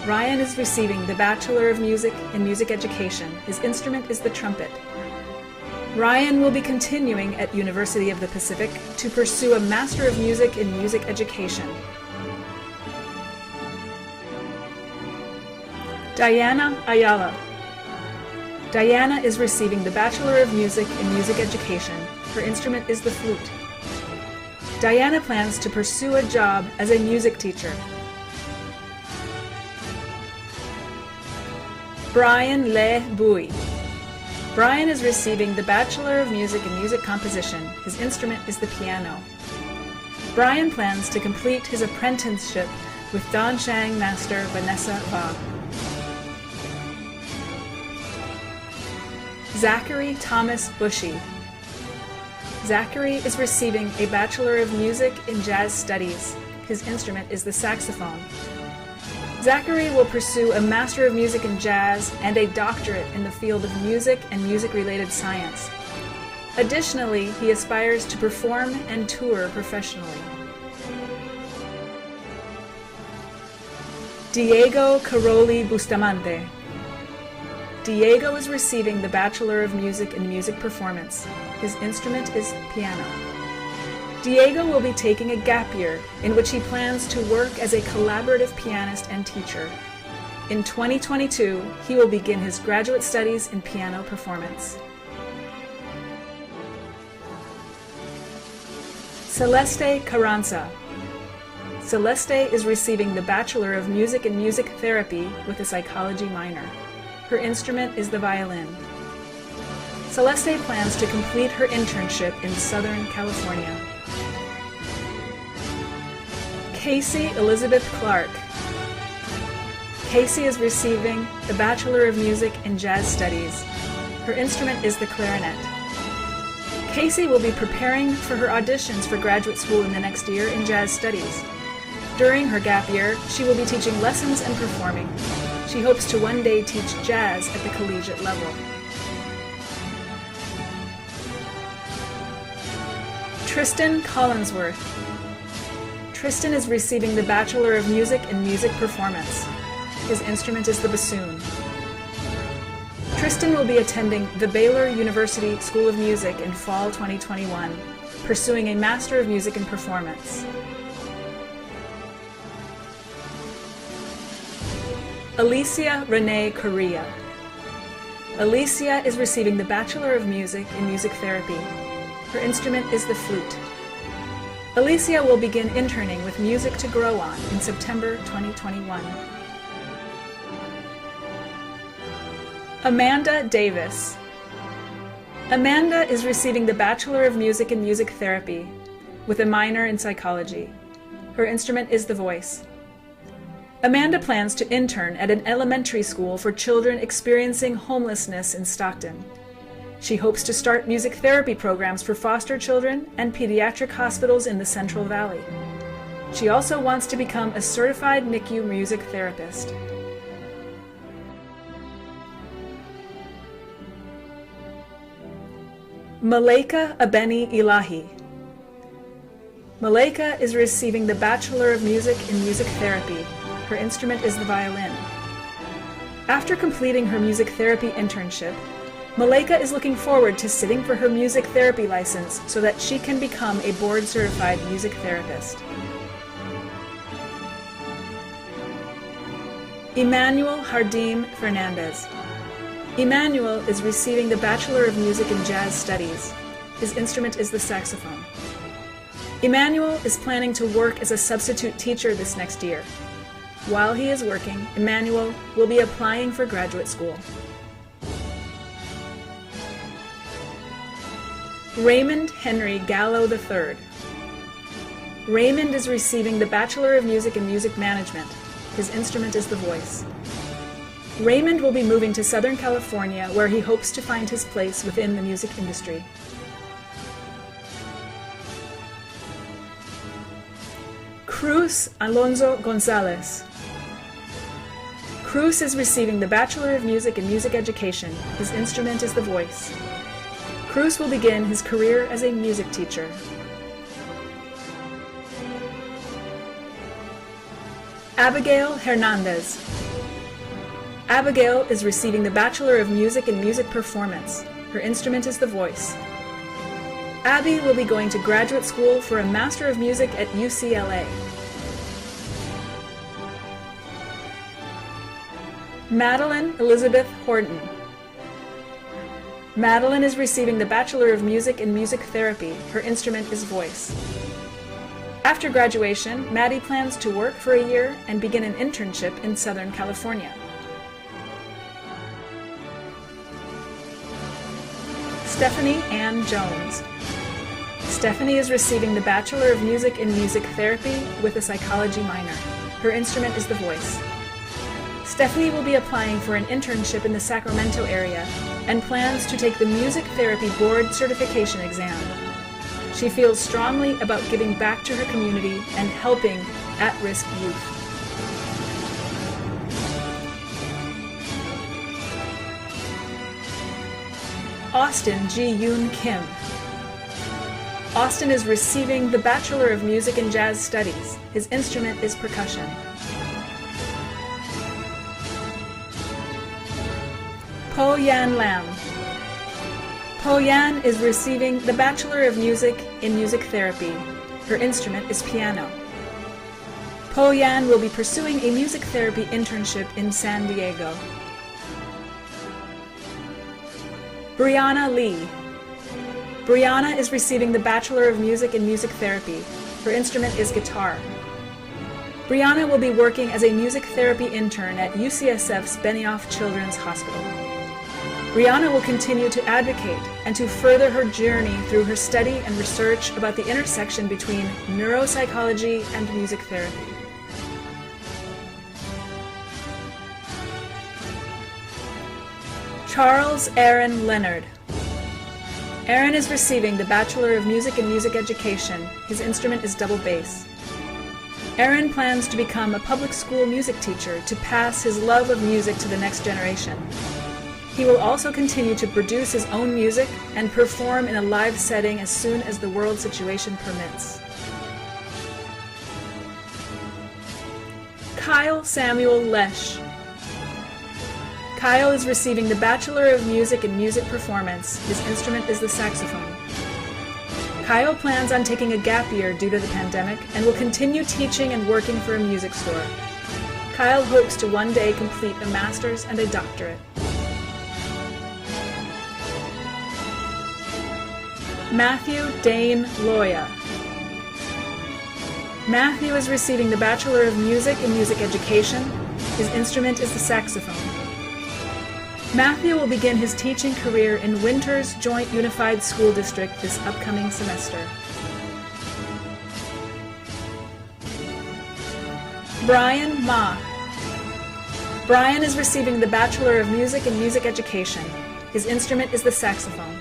Speaker 7: Ryan is receiving the Bachelor of Music in Music Education. His instrument is the trumpet. Ryan will be continuing at University of the Pacific to pursue a Master of Music in Music Education. Diana Ayala. Diana is receiving the Bachelor of Music in Music Education. Her instrument is the flute. Diana plans to pursue a job as a music teacher. Brian Le Bouy. Brian is receiving the Bachelor of Music in Music Composition. His instrument is the piano. Brian plans to complete his apprenticeship with Danshang master Vanessa Va. Zachary Thomas Bushey. Zachary is receiving a Bachelor of Music in Jazz Studies. His instrument is the saxophone. Zachary will pursue a Master of Music in Jazz and a doctorate in the field of music and music-related science. Additionally, he aspires to perform and tour professionally. Diego Caroli Bustamante. Diego is receiving the Bachelor of Music in Music Performance. His instrument is piano. Diego will be taking a gap year in which he plans to work as a collaborative pianist and teacher. In 2022, he will begin his graduate studies in piano performance. Celeste Carranza. Celeste is receiving the Bachelor of Music in Music Therapy with a psychology minor. Her instrument is the violin. Celeste plans to complete her internship in Southern California. Kaycee Elizabeth Clark. Kaycee is receiving the Bachelor of Music in Jazz Studies. Her instrument is the clarinet. Kaycee will be preparing for her auditions for graduate school in the next year in Jazz Studies. During her gap year, she will be teaching lessons and performing. She hopes to one day teach jazz at the collegiate level. Tristen Collinsworth. Tristen is receiving the Bachelor of Music in Music Performance. His instrument is the bassoon. Tristen will be attending the Baylor University School of Music in fall 2021, pursuing a Master of Music in Performance. Alicia Renee Correia. Alicia is receiving the Bachelor of Music in Music Therapy. Her instrument is the flute. Alicia will begin interning with Music to Grow On in September 2021. Amanda Davis. Amanda is receiving the Bachelor of Music in Music Therapy with a minor in psychology. Her instrument is the voice. Amanda plans to intern at an elementary school for children experiencing homelessness in Stockton. She hopes to start music therapy programs for foster children and pediatric hospitals in the Central Valley. She also wants to become a certified NICU music therapist. Malaika Abeni Elahi. Malaika is receiving the Bachelor of Music in Music Therapy. Her instrument is the violin. After completing her music therapy internship, Malaika is looking forward to sitting for her music therapy license so that she can become a board-certified music therapist. Emmanuel Hardim Fernandez. Emmanuel is receiving the Bachelor of Music and Jazz Studies. His instrument is the saxophone. Emmanuel is planning to work as a substitute teacher this next year. While he is working, Emmanuel will be applying for graduate school. Raymond Henry Gallo III. Raymond is receiving the Bachelor of Music and Music Management. His instrument is the voice. Raymond will be moving to Southern California, where he hopes to find his place within the music industry. Cruz Alonso Gonzalez. Cruz is receiving the Bachelor of Music and Music Education. His instrument is the voice. Cruz will begin his career as a music teacher. Abigail Hernandez. Abigail is receiving the Bachelor of Music and Music Performance. Her instrument is the voice. Abby will be going to graduate school for a Master of Music at UCLA. Madelyn Elizabeth Horton. Madelyn is receiving the Bachelor of Music and Music Therapy. Her instrument is voice. After graduation, Maddie plans to work for a year and begin an internship in Southern California. Stephanie Ann Jones. Stephanie is receiving the Bachelor of Music and Music Therapy with a psychology minor. Her instrument is the voice. Stephanie will be applying for an internship in the Sacramento area and plans to take the Music Therapy Board Certification exam. She feels strongly about giving back to her community and helping at-risk youth. Austin Ji Yoon Kim. Austin is receiving the Bachelor of Music and Jazz Studies. His instrument is percussion. Po Yan Lam. Po Yan is receiving the Bachelor of Music in Music Therapy. Her instrument is piano. Po Yan will be pursuing a music therapy internship in San Diego. Brianna Lee. Brianna is receiving the Bachelor of Music in Music Therapy. Her instrument is guitar. Brianna will be working as a music therapy intern at UCSF's Benioff Children's Hospital. Brianna will continue to advocate and to further her journey through her study and research about the intersection between neuropsychology and music therapy. Charles Aaron Leonard. Aaron is receiving the Bachelor of Music and Music Education. His instrument is double bass. Aaron plans to become a public school music teacher to pass his love of music to the next generation. He will also continue to produce his own music and perform in a live setting as soon as the world situation permits. Kyle Samuel Lesh. Kyle is receiving the Bachelor of Music and Music Performance. His instrument is the saxophone. Kyle plans on taking a gap year due to the pandemic and will continue teaching and working for a music store. Kyle hopes to one day complete a master's and a doctorate. Matthew Dane Loya. Matthew is receiving the Bachelor of Music and Music Education. His instrument is the saxophone. Matthew will begin his teaching career in Winters Joint Unified School District this upcoming semester. Brian Ma. Brian is receiving the Bachelor of Music and Music Education. His instrument is the saxophone.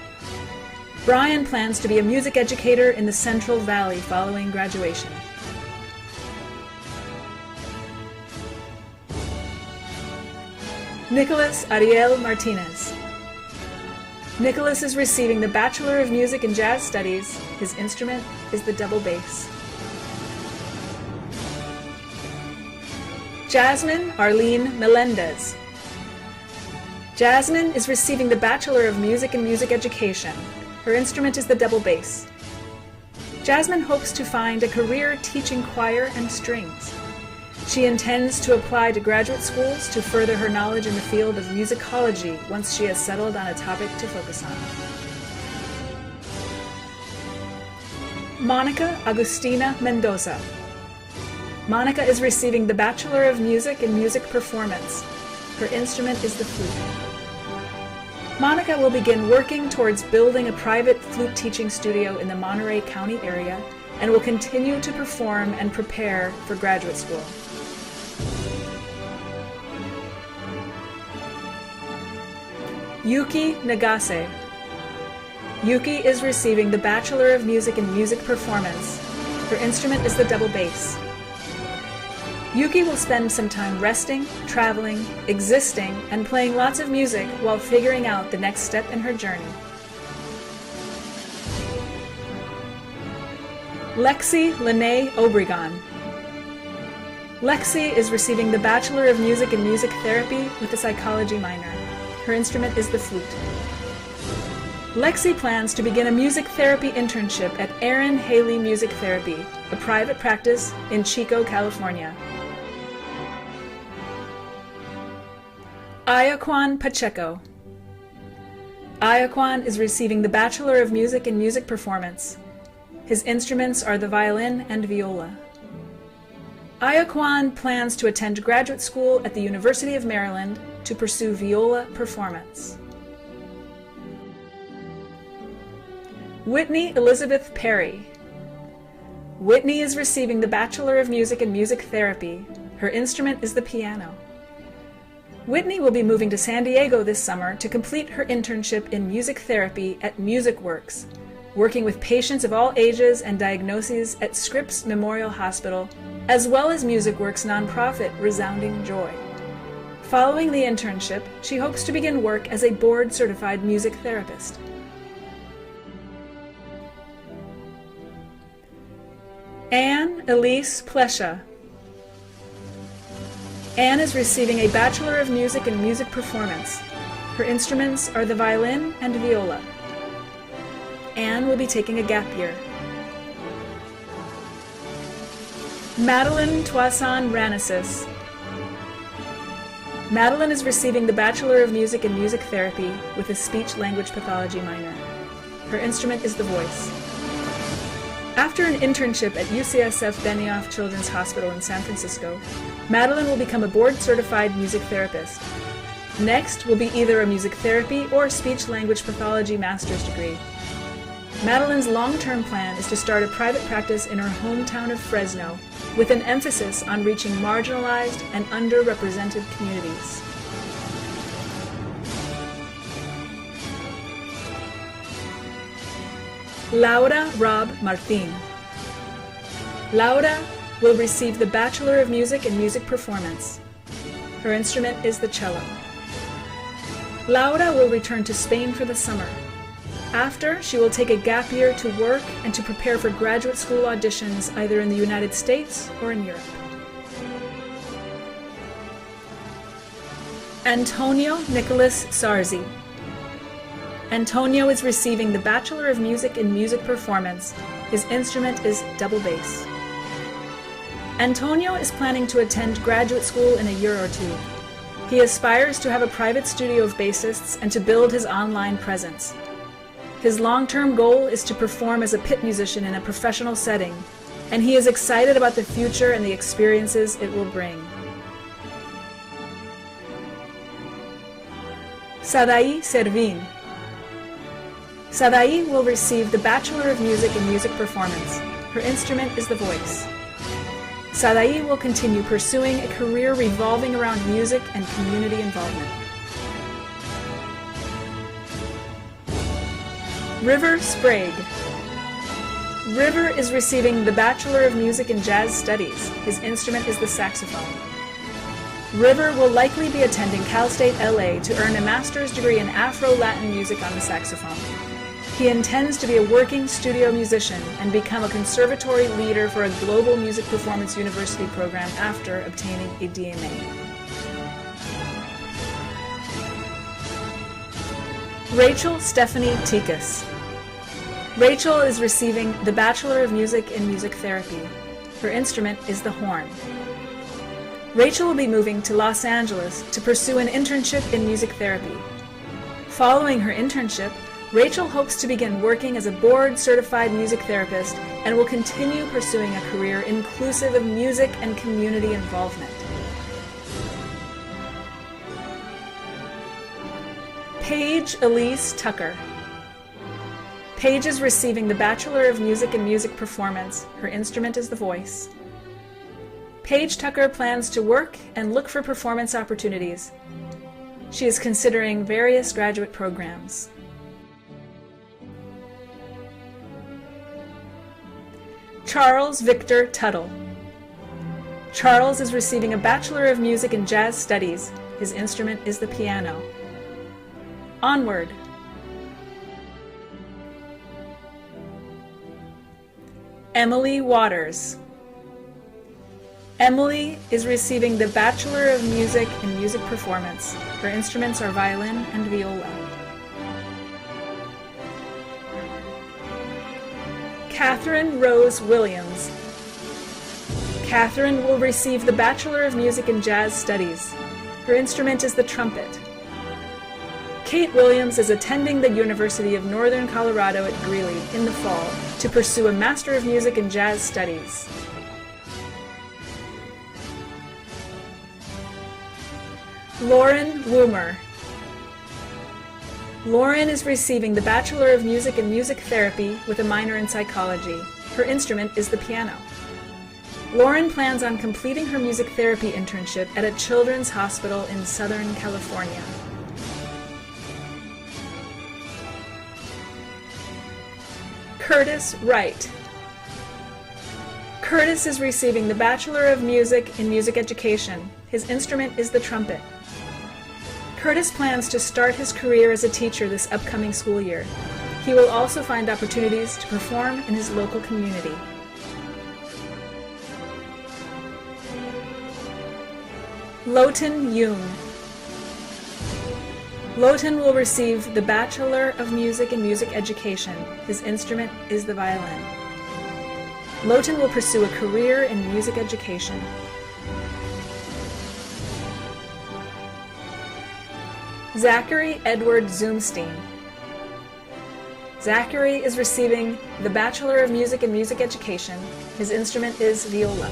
Speaker 7: Brian plans to be a music educator in the Central Valley following graduation. Nicholas Ariel Martinez. Nicholas is receiving the Bachelor of Music and Jazz Studies. His instrument is the double bass. Jasmine Arlene Melendez. Jasmine is receiving the Bachelor of Music and Music Education. Her instrument is the double bass. Jasmine hopes to find a career teaching choir and strings. She intends to apply to graduate schools to further her knowledge in the field of musicology once she has settled on a topic to focus on. Monica Augustina Mendoza. Monica is receiving the Bachelor of Music and Music Performance. Her instrument is the flute. Monica will begin working towards building a private flute teaching studio in the Monterey County area and will continue to perform and prepare for graduate school. Yuki Nagase. Yuki is receiving the Bachelor of Music and Music Performance. Her instrument is the double bass. Yuki will spend some time resting, traveling, existing, and playing lots of music while figuring out the next step in her journey. Lexi Lanee Obregon. Lexi is receiving the Bachelor of Music and Music Therapy with a psychology minor. Her instrument is the flute. Lexi plans to begin a music therapy internship at Aaron Haley Music Therapy, a private practice in Chico, California. Ayaquan Pacheco. Ayaquan is receiving the Bachelor of Music and Music Performance. His instruments are the violin and viola. Ayaquan plans to attend graduate school at the University of Maryland to pursue viola performance. Whitney Elizabeth Perry. Whitney is receiving the Bachelor of Music and Music Therapy. Her instrument is the piano. Whitney will be moving to San Diego this summer to complete her internship in music therapy at MusicWorks, working with patients of all ages and diagnoses at Scripps Memorial Hospital, as well as MusicWorks' nonprofit Resounding Joy. Following the internship, she hopes to begin work as a board-certified music therapist. Anne Elise Plesha. Anne is receiving a Bachelor of Music and Music Performance. Her instruments are the violin and viola. Anne will be taking a gap year. Madelyn Toisan Ranasis. Madelyn is receiving the Bachelor of Music and Music Therapy with a speech-language pathology minor. Her instrument is the voice. After an internship at UCSF Benioff Children's Hospital in San Francisco, Madelyn will become a board-certified music therapist. Next will be either a music therapy or speech-language pathology master's degree. Madelyn's long-term plan is to start a private practice in her hometown of Fresno, with an emphasis on reaching marginalized and underrepresented communities. Laura Rob Martin. Laura will receive the Bachelor of Music and Music Performance. Her instrument is the cello. Laura will return to Spain for the summer. After, she will take a gap year to work and to prepare for graduate school auditions either in the United States or in Europe. Antonio Nicholas Sarzi. Antonio is receiving the Bachelor of Music and Music Performance. His instrument is double bass. Antonio is planning to attend graduate school in a year or two. He aspires to have a private studio of bassists and to build his online presence. His long-term goal is to perform as a pit musician in a professional setting, and he is excited about the future and the experiences it will bring. Sadai Servin. Sadai will receive the Bachelor of Music and Music Performance. Her instrument is the voice. Sadai will continue pursuing a career revolving around music and community involvement. River Sprague. River is receiving the Bachelor of Music and Jazz Studies. His instrument is the saxophone. River will likely be attending Cal State LA to earn a master's degree in Afro-Latin music on the saxophone. He intends to be a working studio musician and become a conservatory leader for a global music performance university program after obtaining a DMA. Rachel Stephanie Tikas. Rachel is receiving the Bachelor of Music in Music Therapy. Her instrument is the horn. Rachel will be moving to Los Angeles to pursue an internship in music therapy. Following her internship, Rachel hopes to begin working as a board-certified music therapist and will continue pursuing a career inclusive of music and community involvement. Paige Elise Tucker. Paige is receiving the Bachelor of Music in Music Performance. Her instrument is the voice. Paige Tucker plans to work and look for performance opportunities. She is considering various graduate programs. Charles Victor Tuttle. Charles is receiving a Bachelor of Music in Jazz Studies. His instrument is the piano. Onward. Emily Waters. Emily is receiving the Bachelor of Music in Music Performance. Her instruments are violin and viola. Catherine Rose Williams. Catherine will receive the Bachelor of Music in Jazz Studies. Her instrument is the trumpet. Kate Williams is attending the University of Northern Colorado at Greeley in the fall to pursue a Master of Music in Jazz Studies. Lauren Woomer. Lauren is receiving the Bachelor of Music in Music Therapy with a minor in psychology. Her instrument is the piano. Lauren plans on completing her music therapy internship at a children's hospital in Southern California. Curtis Wright. Curtis is receiving the Bachelor of Music in Music Education. His instrument is the trumpet. Curtis plans to start his career as a teacher this upcoming school year. He will also find opportunities to perform in his local community. Lowton Yoon. Lowton will receive the Bachelor of Music in Music Education. His instrument is the violin. Lowton will pursue a career in music education. Zachary Edward Zoomstein. Zachary is receiving the Bachelor of Music in Music Education. His instrument is viola.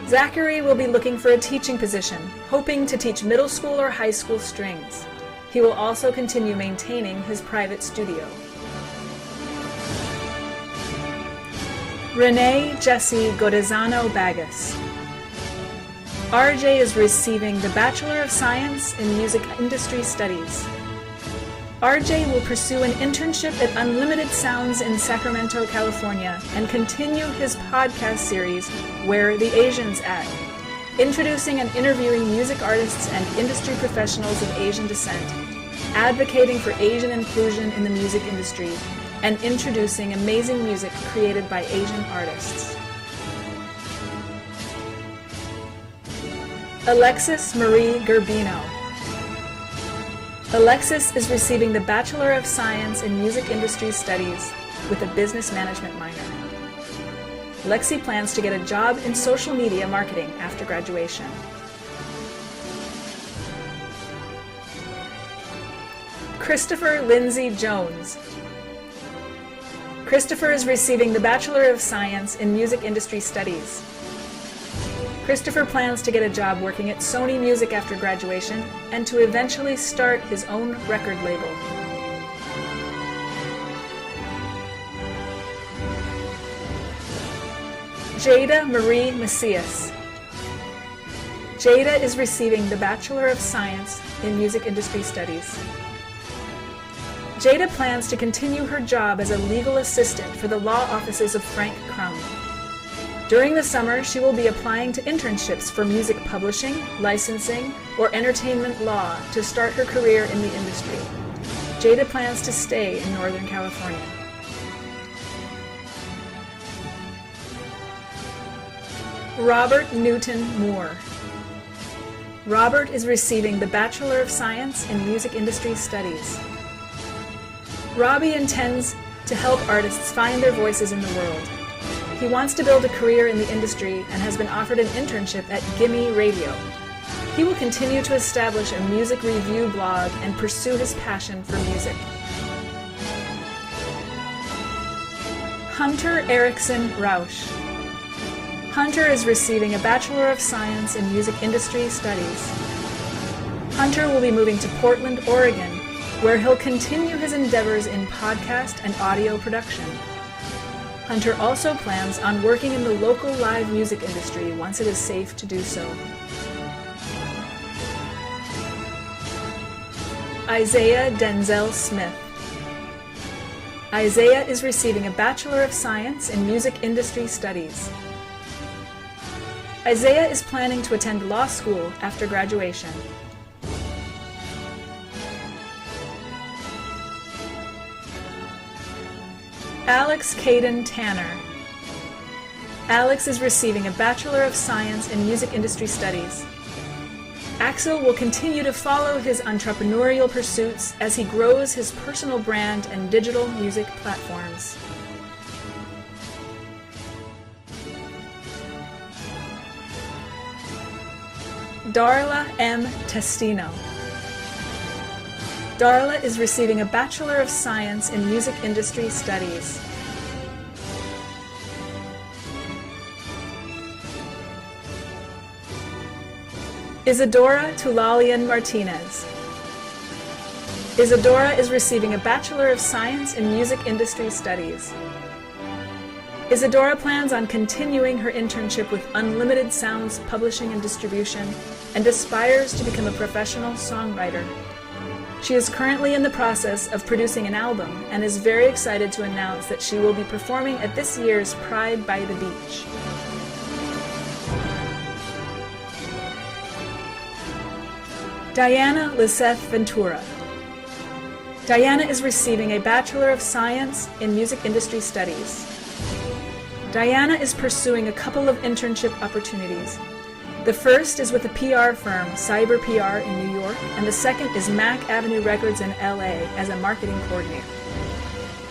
Speaker 7: Zachary will be looking for a teaching position, hoping to teach middle school or high school strings. He will also continue maintaining his private studio. Renee Jessie Godezano Bagas. RJ is receiving the Bachelor of Science in Music Industry Studies. RJ will pursue an internship at Unlimited Sounds in Sacramento, California, and continue his podcast series, Where Are the Asians At?, introducing and interviewing music artists and industry professionals of Asian descent, advocating for Asian inclusion in the music industry, and introducing amazing music created by Asian artists. Alexis Marie Gerbino. Alexis is receiving the Bachelor of Science in Music Industry Studies with a business management minor. Lexi plans to get a job in social media marketing after graduation. Christopher Lindsay Jones. Christopher is receiving the Bachelor of Science in Music Industry Studies. Christopher plans to get a job working at Sony Music after graduation and to eventually start his own record label. Jada Marie Macias. Jada is receiving the Bachelor of Science in Music Industry Studies. Jada plans to continue her job as a legal assistant for the law offices of Frank Crum. During the summer, she will be applying to internships for music publishing, licensing, or entertainment law to start her career in the industry. Jada plans to stay in Northern California. Robert Newton Moore. Robert is receiving the Bachelor of Science in Music Industry Studies. Robbie intends to help artists find their voices in the world. He wants to build a career in the industry and has been offered an internship at Gimme Radio. He will continue to establish a music review blog and pursue his passion for music. Hunter Erickson Rausch. Hunter is receiving a Bachelor of Science in Music Industry Studies. Hunter will be moving to Portland, Oregon, where he'll continue his endeavors in podcast and audio production. Hunter also plans on working in the local live music industry once it is safe to do so. Isaiah Denzel Smith. Isaiah is receiving a Bachelor of Science in Music Industry Studies. Isaiah is planning to attend law school after graduation. Alex Caden Tanner. Alex is receiving a Bachelor of Science in Music Industry Studies. Axel will continue to follow his entrepreneurial pursuits as he grows his personal brand and digital music platforms. Darla M. Testino. Darla is receiving a Bachelor of Science in Music Industry Studies. Isadora Tulalian Martinez. Isadora is receiving a Bachelor of Science in Music Industry Studies. Isadora plans on continuing her internship with Unlimited Sounds Publishing and Distribution and aspires to become a professional songwriter. She is currently in the process of producing an album and is very excited to announce that she will be performing at this year's Pride by the Beach. Diana Liseth Ventura. Diana is receiving a Bachelor of Science in Music Industry Studies. Diana is pursuing a couple of internship opportunities. The first is with a PR firm, Cyber PR in New York, and the second is Mac Avenue Records in LA as a marketing coordinator.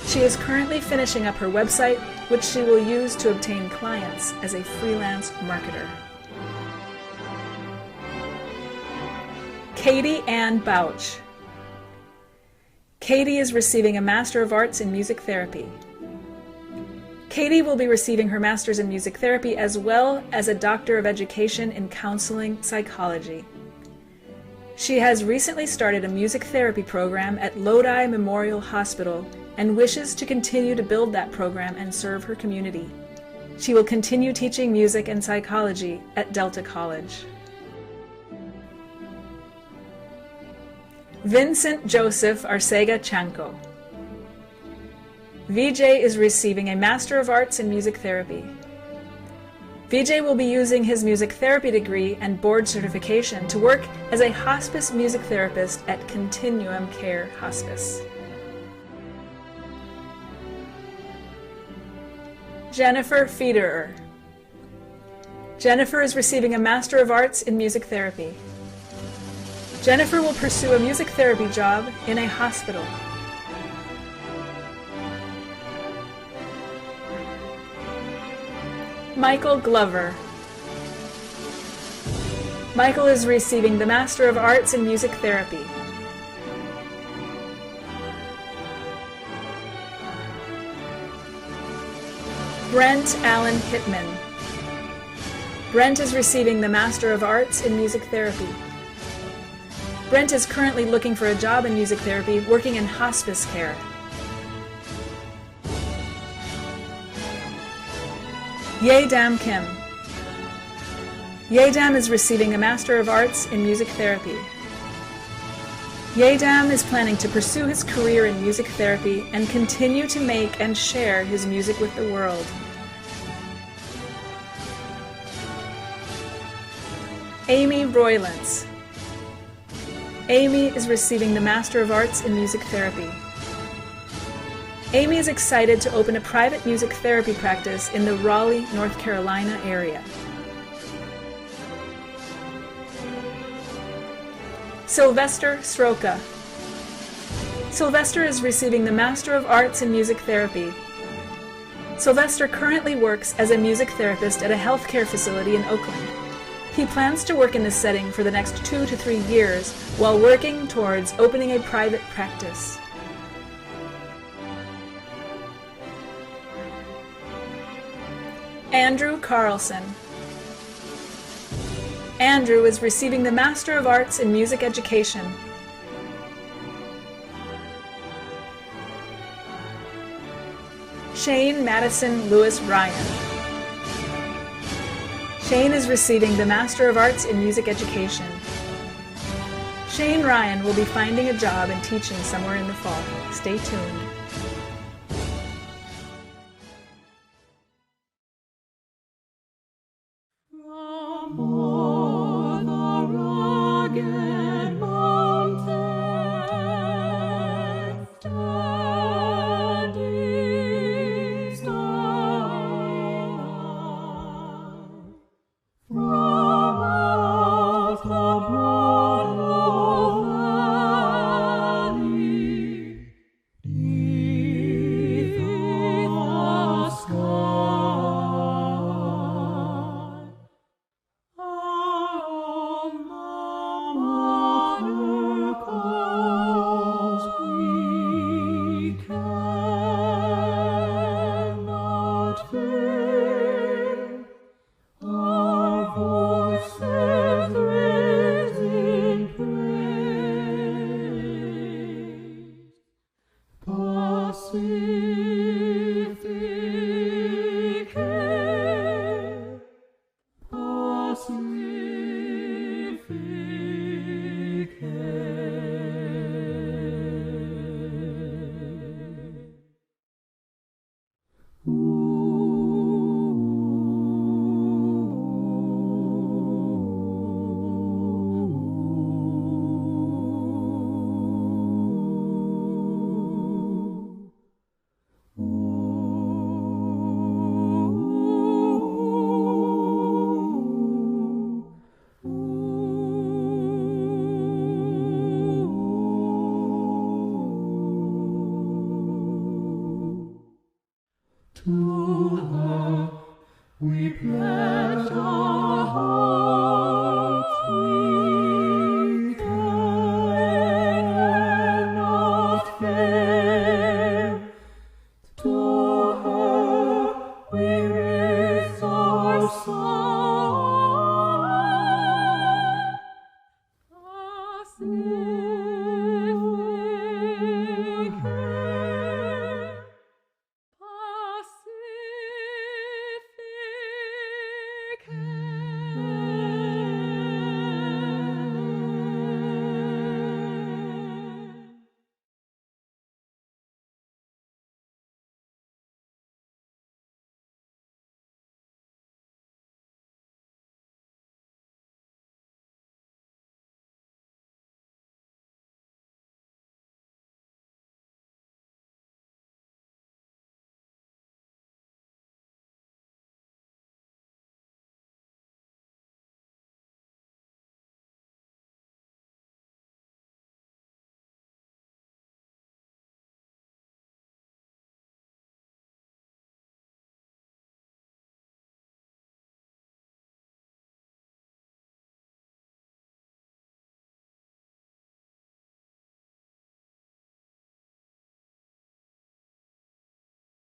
Speaker 7: She is currently finishing up her website, which she will use to obtain clients as a freelance marketer. Katie Ann Bouch. Katie is receiving a Master of Arts in Music Therapy. Katie will be receiving her Master's in Music Therapy as well as a Doctor of Education in Counseling Psychology. She has recently started a music therapy program at Lodi Memorial Hospital and wishes to continue to build that program and serve her community. She will continue teaching music and psychology at Delta College. Vincent Joseph Arcega Chanco. VJ is receiving a Master of Arts in Music Therapy. VJ will be using his music therapy degree and board certification to work as a hospice music therapist at Continuum Care Hospice. Jennifer Federer. Jennifer is receiving a Master of Arts in Music Therapy. Jennifer will pursue a music therapy job in a hospital. Michael Glover. Michael is receiving the Master of Arts in Music Therapy. Brent Allen Hittman. Brent is receiving the Master of Arts in Music Therapy. Brent is currently looking for a job in music therapy, working in hospice care. Ye-Dam Kim. Ye-Dam is receiving a Master of Arts in Music Therapy. Ye-Dam is planning to pursue his career in music therapy and continue to make and share his music with the world. Amy Roylance. Amy is receiving the Master of Arts in Music Therapy. Amy is excited to open a private music therapy practice in the Raleigh, North Carolina area. Sylvester Sroka. Sylvester is receiving the Master of Arts in Music Therapy. Sylvester currently works as a music therapist at a healthcare facility in Oakland. He plans to work in this setting for the next 2 to 3 years while working towards opening a private practice. Andrew Carlson. Andrew is receiving the Master of Arts in Music Education. Shane Madison Lewis Ryan. Shane is receiving the Master of Arts in Music Education. Shane Ryan will be finding a job and teaching somewhere in the fall. Stay tuned.
Speaker 8: We pledge our hearts.